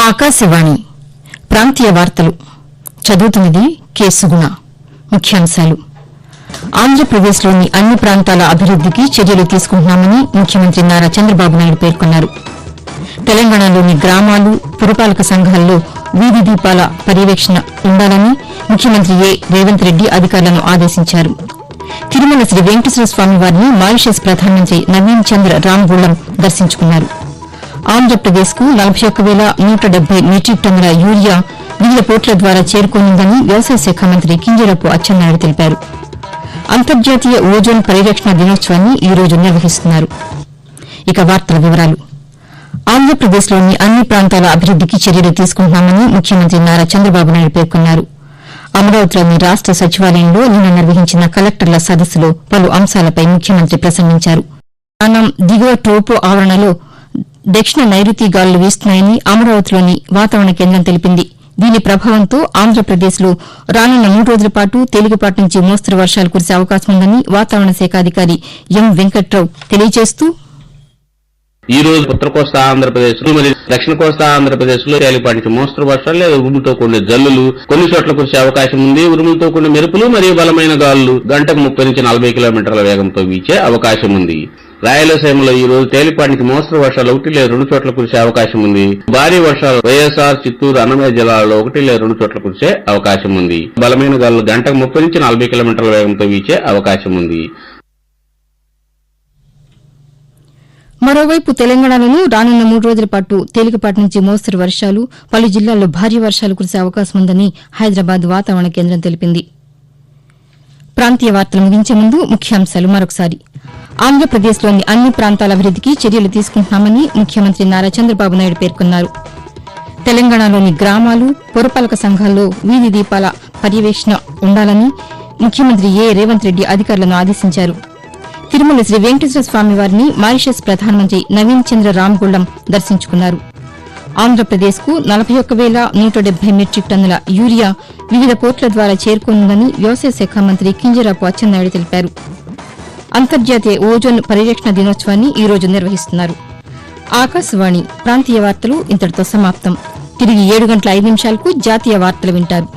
ఆకాశవాణి ప్రాంతీయ వార్తలు చదువుతున్నది కె సుగుణ. ముఖ్యాంశాలు. ఆంధ్రప్రదేశ్లోని అన్ని ప్రాంతాల అభివృద్దికి చర్యలు తీసుకుంటున్నామని ముఖ్యమంత్రి నారా చంద్రబాబు నాయుడు పేర్కొన్నారు. తెలంగాణలోని గ్రామాలు, పురపాలక సంఘాల్లో వీధి దీపాల పర్యవేక్షణ ఉండాలని ముఖ్యమంత్రి రేవంత్ రెడ్డి అధికారులను ఆదేశించారు. తిరుమల శ్రీ వెంకటేశ్వర స్వామి వారిని మారిషస్ ప్రధానమంత్రి నవీన్ చంద్ర రామ్గూళం దర్శించుకున్నారు. ఆంధ్రప్రదేశ్కు 41,170 మెట్రిక్ టన్నుల యూరియా వివిధ పోర్టుల ద్వారా చేరుకోనుందని వ్యవసాయ శాఖ మంత్రి కింజరాపు అచ్చెన్నాయుడు తెలిపారు. అంతర్జాతీయ ఓజోన్ పరిరక్షణ దినోత్సవాన్ని ఈ రోజు నిర్వహిస్తున్నారు. ఇక వార్తల వివరాలు. ఆంధ్రప్రదేశ్లోని అన్ని ప్రాంతాల అభివృద్దికి చర్యలు తీసుకుంటున్నామని ముఖ్యమంత్రి నారా చంద్రబాబు నాయుడు పేర్కొన్నారు. అమరావతిలోని రాష్ట సచివాలయంలో నిన్న నిర్వహించిన కలెక్టర్ల సదస్సులో పలు అంశాలపై ముఖ్యమంత్రి ప్రసంగించారు. యానం దిగువ టోపో ఆవరణలో దక్షిణ నైరుతి గాలులు వీస్తున్నాయని అమరావతిలోని వాతావరణ కేంద్రం తెలిపింది. దీని ప్రభావంతో ఆంధ్రప్రదేశ్లో రానున్న 3 రోజుల పాటు తేలికపాటి నుంచి మోస్తరు వర్షాలు కురిసే అవకాశం ఉందని వాతావరణ శాఖ అధికారి ఎం వెంకట్రావు తెలియజేస్తూ, ఈ రోజు ఉత్తర కోస్తా ఆంధ్రప్రదేశ్ మరియు దక్షిణ కోస్తా ఆంధ్రప్రదేశ్ లో తేలికపాటి నుంచి మోస్తరు వర్షాలు లేదా ఉరుములతో కూడిన జల్లులు కొన్ని చోట్ల కురిసే అవకాశం ఉంది. ఉరుములతో కూడిన మెరుపులు మరియు బలమైన గాలులు గంటకు 30 నుంచి 40 కిలోమీటర్ల వేగంతో వీచే అవకాశం ఉంది. రాయలసీమలో ఈ రోజు తేలికపాటి నుంచి మోస్తరు వర్షాలు 1 లేదా 2 చోట్ల కురిసే అవకాశం ఉంది. భారీ వర్షాలు వైఎస్ఆర్, చిత్తూరు, అన్నమయ్య జిల్లాలో 1 లేదా 2 చోట్ల కురిసే అవకాశం ఉంది. బలమైన గాలులు గంటకు 30 నుంచి 40 కిలోమీటర్ల వేగంతో వీచే అవకాశం ఉంది. మరోవైపు తెలంగాణలోనూ రానున్న 3 రోజుల పాటు తేలికపాటి నుంచి మోస్తరు వర్షాలు, పలు జిల్లాల్లో భారీ వర్షాలు కురిసే అవకాశం ఉందని హైదరాబాద్ వాతావరణ కేంద్రం తెలిపింది. ప్రాంతీయ వార్తలు ముగించే ముందు ముఖ్యాంశాలు మరొకసారి. ఆంధ్రప్రదేశ్లోని అన్ని ప్రాంతాల అభివృద్దికి చర్యలు తీసుకుంటున్నామని ముఖ్యమంత్రి నారా చంద్రబాబు నాయుడు పేర్కొన్నారు. తెలంగాణలోని గ్రామాలు, పురపాలక సంఘాల్లో వీధి దీపాల పర్యవేక్షణ ఉండాలని ముఖ్యమంత్రి రేవంత్ రెడ్డి అధికారులను ఆదేశించారు. తిరుమల శ్రీ వెంకటేశ్వర స్వామి వారిని మారిషస్ ప్రధానమంత్రి నవీన్ చంద్ర రామ్గూళం దర్శించుకున్నారు. ఆంధ్రప్రదేశ్కు 41,170 మెట్రిక్ టన్నుల యూరియా వివిధ పోర్టుల ద్వారా చేరుకోనుందని వ్యవసాయ శాఖ మంత్రి కింజరాపు అచ్చెన్నాయుడు తెలిపారు. అంతర్జాతీయ ఓజోన్ పరిరక్షణ దినోత్సవాన్ని ఈ రోజు నిర్వహిస్తున్నారు. ఆకాశవాణి ప్రాంతీయ వార్తలు ఇంతటితో సమాప్తం. తిరిగి 7 గంటల 5 నిమిషాలకు జాతీయ వార్తలు వింటారు.